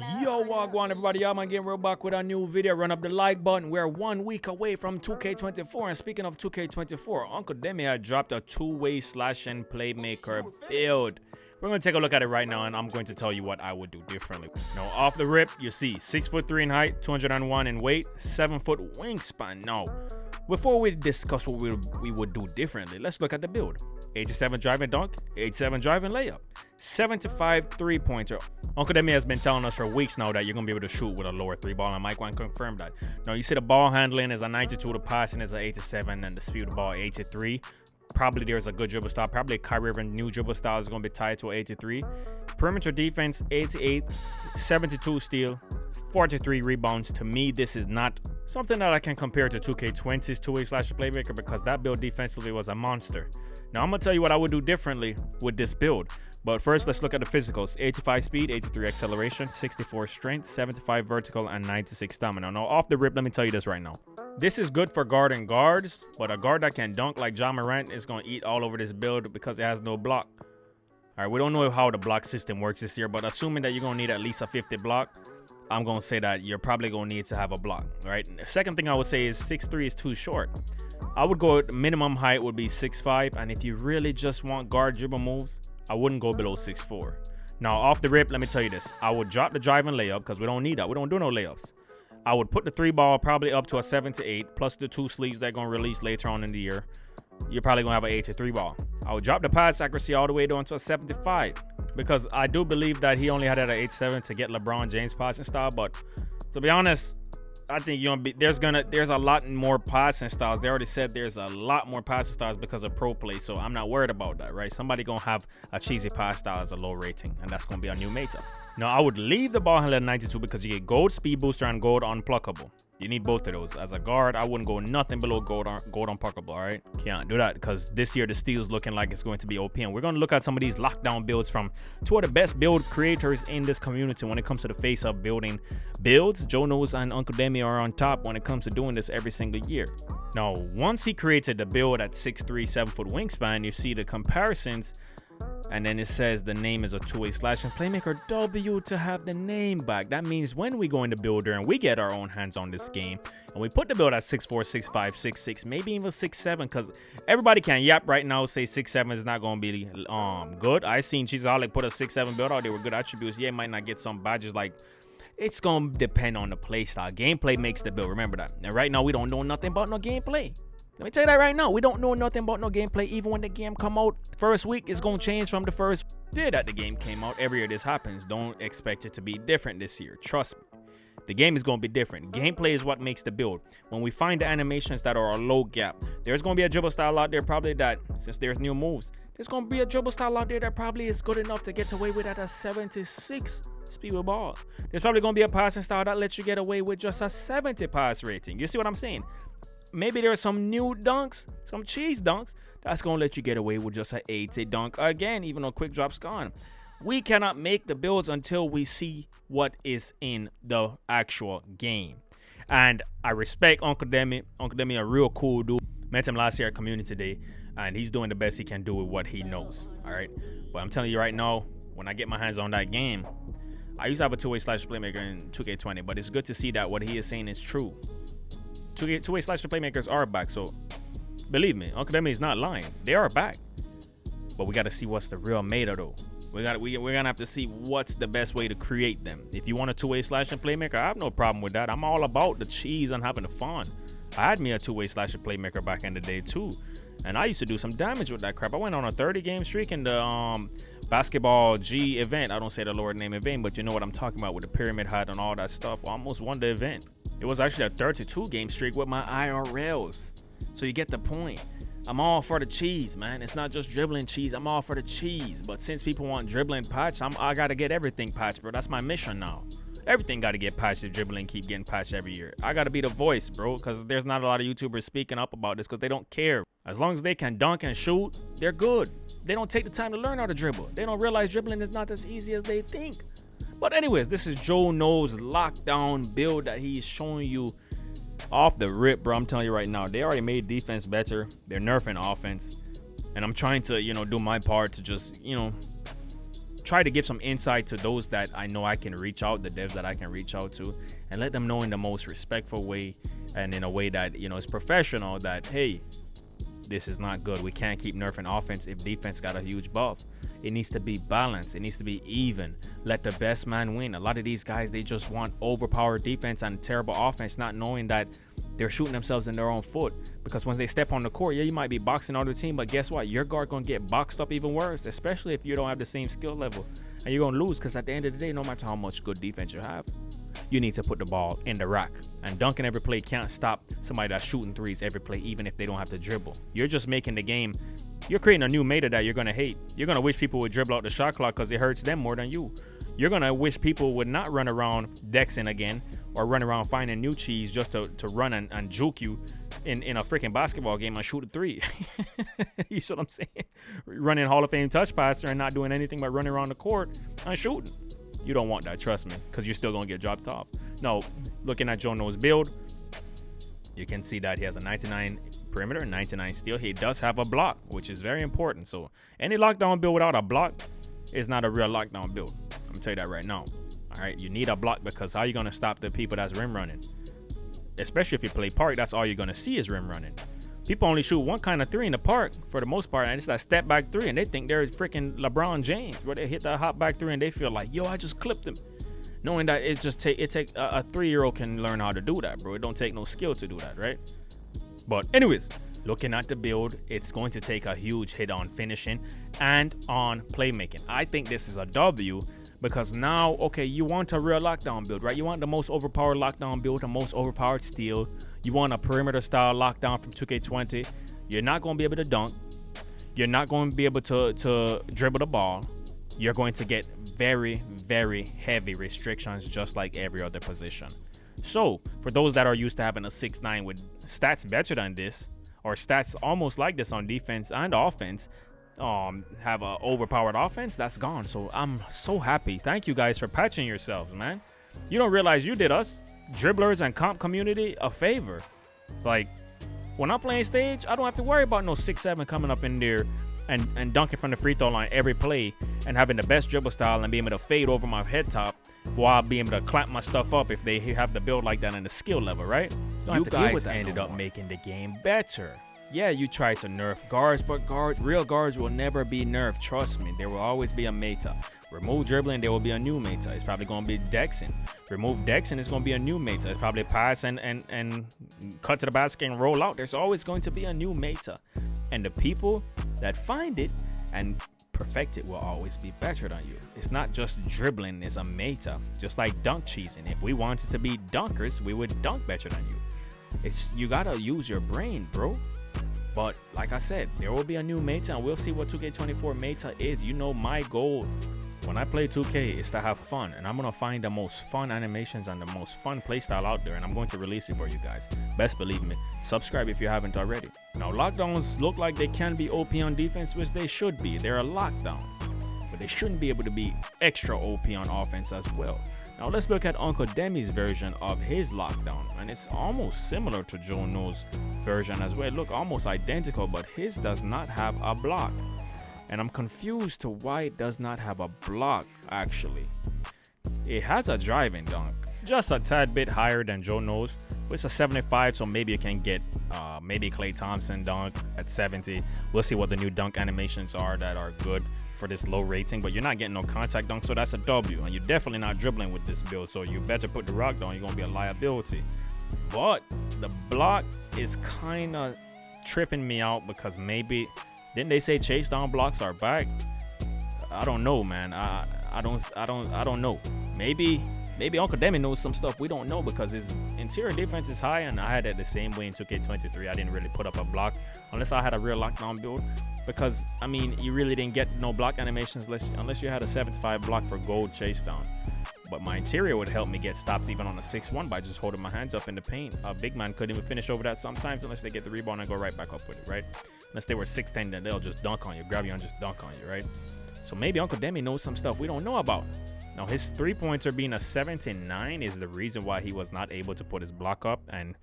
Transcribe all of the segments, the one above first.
Yo, wagwan everybody, I'm getting real back with a new video. Run up the like button. We're 1 week away from 2K24. And speaking of 2K24, Uncle Demi had dropped a two-way slashing playmaker build. We're going to take a look at it right now, and I'm going to tell you what I would do differently. Now, off the rip, you see 6'3" in height, 201 in weight, 7-foot wingspan. Now, before we discuss what we would do differently, let's look at the build. 87 driving dunk, 87 driving layup, 75 three-pointer. Uncle Demi has been telling us for weeks now that you're going to be able to shoot with a lower three ball, and Mike want to confirm that. Now, you see the ball handling is a 92, the passing is an 87, and the speed of the ball 83. Probably there's a good dribble style. Probably a Kyrie Irving new dribble style is going to be tied to 83. Perimeter defense 88, 72 steal, 43 rebounds. To me, this is not something that I can compare to 2K20's two-way slashing playmaker because that build defensively was a monster. Now, I'm going to tell you what I would do differently with this build. But first, let's look at the physicals. 85 speed, 83 acceleration, 64 strength, 75 vertical, and 96 stamina. Now, off the rip, let me tell you this right now. This is good for guarding guards, but a guard that can dunk like Ja Morant is going to eat all over this build because it has no block. All right, we don't know how the block system works this year, but assuming that you're going to need at least a 50 block, I'm going to say that you're probably going to need to have a block, right? The second thing I would say is 6'3" is too short. I would go, minimum height would be 6'5", and if you really just want guard dribble moves, I wouldn't go below 6'4". Now, off the rip, let me tell you this. I would drop the driving layup because we don't need that. We don't do no layups. I would put the three ball probably up to a 7 to 8, plus the two sleeves that are going to release later on in the year. You're probably going to have an 8 to 3 ball. I would drop the pass accuracy all the way down to a 75 because I do believe that he only had it at 8-7 to get LeBron James passing style. But to be honest, I think there's a lot more passing styles. They already said there's a lot more passing styles because of pro play, so I'm not worried about that, right? Somebody gonna have a cheesy pass style as a low rating, and that's gonna be our new meta. Now, I would leave the ball handler at 92 because you get gold speed booster and gold unpluckable. You need both of those. As a guard, I wouldn't go nothing below gold unpluckable, all right? Can't do that because this year the steel's looking like it's going to be OP. And we're going to look at some of these lockdown builds from two of the best build creators in this community when it comes to the face of building builds. Joe Knows and Uncle Demi are on top when it comes to doing this every single year. Now, once he created the build at 6'3", 7-foot wingspan, you see the comparisons. And then it says the name is a two-way slashing playmaker W to have the name back. That means when we go into builder and we get our own hands on this game and we put the build at 6'4", 6'5", 6'6", maybe even 6'7", because everybody can yap right now say 6'7" is not going to be good. I seen Cheesaholic put a 6'7" build out there with good attributes. Yeah, might not get some badges like. It's going to depend on the play style. Gameplay makes the build. Remember that. And right now, we don't know nothing about no gameplay. Let me tell you that right now. We don't know nothing about no gameplay. Even when the game come out first week, it's going to change from the first day that the game came out. Every year this happens. Don't expect it to be different this year. Trust me. The game is going to be different. Gameplay is what makes the build. When we find the animations that are a low gap, there's going to be a dribble style out there probably that, since there's new moves, there's going to be a dribble style out there that probably is good enough to get away with at a 76 speed with ball. There's probably going to be a passing style that lets you get away with just a 70 pass rating. You see what I'm saying? Maybe there's some new dunks, some cheese dunks, that's going to let you get away with just an 80 dunk again, even though quick drop's gone. We cannot make the builds until we see what is in the actual game. And I respect Uncle Demi. Uncle Demi, a real cool dude. Met him last year at Community Day, and he's doing the best he can do with what he knows, all right? But I'm telling you right now, when I get my hands on that game, I used to have a two-way slashing playmaker in 2K20, but it's good to see that what he is saying is true. Two-way slashing playmakers are back, so believe me, Uncle Demi is not lying. They are back, but we got to see what's the real meta though. We're gonna have to see what's the best way to create them. If you want a two-way slashing playmaker, I have no problem with that. I'm all about the cheese and having the fun. I had me a two-way slashing playmaker back in the day too, and I used to do some damage with that crap. I went on a 30-game streak in the basketball G event. I don't say the Lord name in vain, but you know what I'm talking about with the pyramid hat and all that stuff. I almost won the event. It was actually a 32-game streak with my IRLs. So you get the point. I'm all for the cheese, man. It's not just dribbling cheese. I'm all for the cheese. But since people want dribbling patch, I got to get everything patched, bro. That's my mission now. Everything got to get patched if dribbling keep getting patched every year. I got to be the voice, bro, because there's not a lot of YouTubers speaking up about this because they don't care. As long as they can dunk and shoot, they're good. They don't take the time to learn how to dribble. They don't realize dribbling is not as easy as they think. But anyways, this is Joe Knows lockdown build that he's showing you off the rip, bro. I'm telling you right now, they already made defense better. They're nerfing offense. And I'm trying to, do my part to just, try to give some insight to those that I know I can reach out, the devs that I can reach out to, and let them know in the most respectful way and in a way that, you know, is professional, that, hey, this is not good. We can't keep nerfing offense if defense got a huge buff. It needs to be balanced. It needs to be even. Let the best man win. A lot of these guys, they just want overpowered defense and terrible offense, not knowing that they're shooting themselves in their own foot. Because once they step on the court, yeah, you might be boxing other team, but guess what? Your guard gonna get boxed up even worse, especially if you don't have the same skill level. And you're gonna lose, because at the end of the day, no matter how much good defense you have, you need to put the ball in the rack. And dunking every play can't stop somebody that's shooting threes every play, even if they don't have to dribble. You're just making the game, you're creating a new meta that you're gonna hate. You're gonna wish people would dribble out the shot clock because it hurts them more than you. You're gonna wish people would not run around Dexing again, or run around finding new cheese just to run and juke you in a freaking basketball game and shoot a three. You see what I'm saying? Running Hall of Fame touch passer and not doing anything but running around the court and shooting. You don't want that, trust me, because you're still going to get dropped off. No, looking at Jono's build, you can see that he has a 99 perimeter, 99 steal. He does have a block, which is very important. So any lockdown build without a block is not a real lockdown build. I'm going to tell you that right now. All right, you need a block, because how are you going to stop the people that's rim running? Especially if you play park, that's all you're going to see is rim running. People only shoot one kind of three in the park for the most part, and it's that step back three, and they think they're freaking LeBron James, where they hit that hop back three and they feel like, yo, I just clipped him. Knowing that it takes a 3-year-old can learn how to do that, bro. It don't take no skill to do that, right? But anyways, looking at the build, it's going to take a huge hit on finishing and on playmaking. I think this is a W, because now, okay, you want a real lockdown build, right? You want the most overpowered lockdown build, the most overpowered steal. You want a perimeter style lockdown from 2K20. You're not going to be able to dunk. You're not going to be able to dribble the ball. You're going to get very, very heavy restrictions, just like every other position. So for those that are used to having a 6'9" with stats better than this, or stats almost like this on defense and offense, have a overpowered offense, that's gone. So I'm so happy. Thank you guys for patching yourselves, man. You don't realize you did us dribblers and comp community a favor. Like, when I'm playing stage, I don't have to worry about no 6'7" coming up in there and dunking from the free throw line every play and having the best dribble style and being able to fade over my head top while being able to clamp my stuff up if they have the build like that and the skill level, right? You guys ended up making the game better. Yeah, you try to nerf guards, but real guards will never be nerfed. Trust me, there will always be a meta. Remove dribbling, there will be a new meta. It's probably going to be Dexing. Remove Dexing, it's going to be a new meta. It's probably pass and cut to the basket and roll out. There's always going to be a new meta. And the people that find it and perfect it will always be better than you. It's not just dribbling, it's a meta. Just like dunk cheesing. If we wanted to be dunkers, we would dunk better than you. You got to use your brain, bro. But like I said, there will be a new meta, and we'll see what 2K24 meta is. You know, my goal when I play 2K is to have fun, and I'm going to find the most fun animations and the most fun playstyle out there, and I'm going to release it for you guys. Best believe me. Subscribe if you haven't already. Now, lockdowns look like they can be OP on defense, which they should be. They're a lockdown, but they shouldn't be able to be extra OP on offense as well. Now, let's look at Uncle Demi's version of his lockdown, and it's almost similar to Jono's version as well. Look, almost identical, but his does not have a block. And I'm confused to why it does not have a block, actually. It has a driving dunk, just a tad bit higher than Jono's. It's a 75, so maybe you can get maybe Klay Thompson dunk at 70. We'll see what the new dunk animations are that are good for this low rating, but you're not getting no contact dunk, so that's a W. And you're definitely not dribbling with this build, so you better put the rock down. You're going to be a liability. But the block is kind of tripping me out, because maybe... Didn't they say chase down blocks are back? I don't know, man. I don't know. Maybe Uncle Demi knows some stuff we don't know, because his interior defense is high, and I had it the same way in 2K23. I didn't really put up a block unless I had a real lockdown build, because I mean, you really didn't get no block animations unless you had a 75 block for gold chase down. But my interior would help me get stops even on a 6-1 by just holding my hands up in the paint. A big man couldn't even finish over that sometimes unless they get the rebound and go right back up with it, right? Unless they were 6'10", then they'll just dunk on you, grab you and just dunk on you, right? So maybe Uncle Demi knows some stuff we don't know about. Now, his three-pointer being a 79 is the reason why he was not able to put his block up, and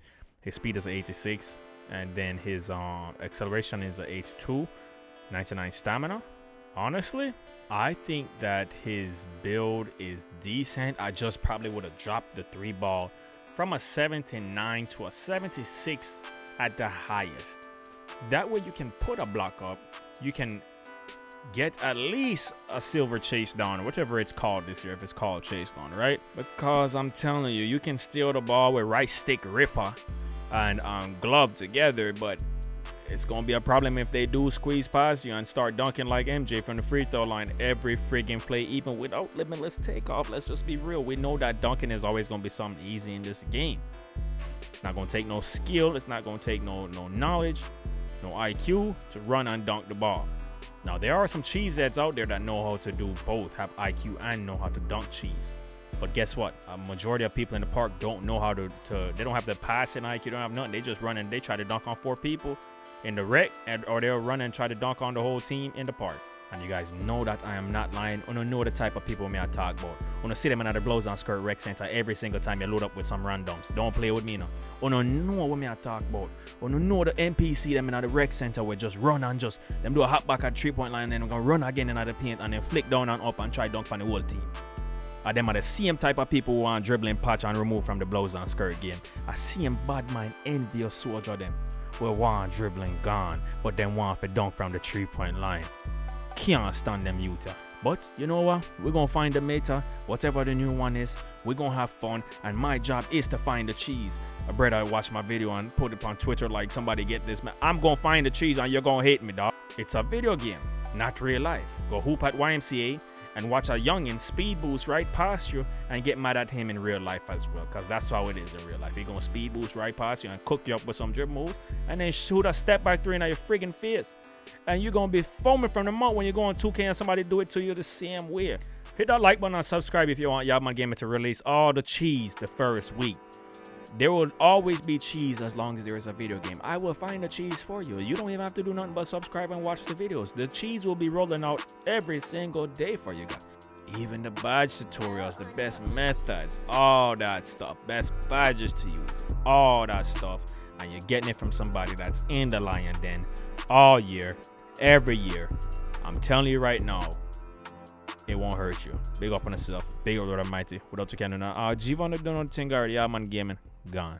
his speed is 86, and then his acceleration is 82, 99 stamina. Honestly, I think that his build is decent. I just probably would have dropped the 3-ball from a 79 to a 76 at the highest. That way you can put a block up. You can get at least a silver chase down, whatever it's called this year, if it's called chase down, right? Because I'm telling you, you can steal the ball with right stick ripper and glove together, but it's gonna be a problem if they do squeeze past you and start dunking like MJ from the free throw line every friggin' play, even without limitless takeoff. Let's just be real. We know that dunking is always gonna be something easy in this game. It's not gonna take no skill. It's not gonna take no knowledge, no IQ to run and dunk the ball. Now, there are some cheeseheads out there that know how to do both, have IQ and know how to dunk cheese. But guess what? A majority of people in the park don't know how to they don't have the passing IQ, they don't have nothing. They just run and they try to dunk on 4 people in the rec, or they'll run and try to dunk on the whole team in the park. And you guys know that I am not lying. You know the type of people me I talk about. You see them in the blows on skirt rec center every single time you load up with some randoms. Don't play with me now. You know what me I talk about. You know the NPC them in the rec center will just run and just them do a hop back at 3-point line and then we're gonna run again in the paint and then flick down and up and try dunk on the whole team. Them are the same type of people who want dribbling patch and remove from the blows on skirt game. I see them bad mind envious soldier them. Well, one dribbling gone, but then one for dunk from the 3-point line. Can't stand them youth. But you know what? We're gonna find the meta, whatever the new one is. We're gonna have fun, and my job is to find the cheese. A brother watched my video and put it on Twitter like, somebody get this, man. I'm gonna find the cheese and you're gonna hate me, dog. It's a video game, not real life. Go hoop at YMCA and watch a youngin speed boost right past you and get mad at him in real life as well, because that's how it is in real life. He's gonna speed boost right past you and cook you up with some dribble moves and then shoot a step back 3 in your friggin' face. And you're gonna be foaming from the mouth when you're going 2K and somebody do it to you the same way. Hit that like button and subscribe if you want Y'all My Gamer to release all the cheese the first week. There will always be cheese as long as there is a video game. I will find the cheese for you. You don't even have to do nothing but subscribe and watch the videos. The cheese will be rolling out every single day for you guys. Even the badge tutorials, the best methods, all that stuff, best badges to use, all that stuff. And you're getting it from somebody that's in the lion den all year, every year. I'm telling you right now, it won't hurt you. Big up on yourself. Big up, Lord Almighty. Without you can do that. G1 don't think already. Yeah, man, gaming. Gone.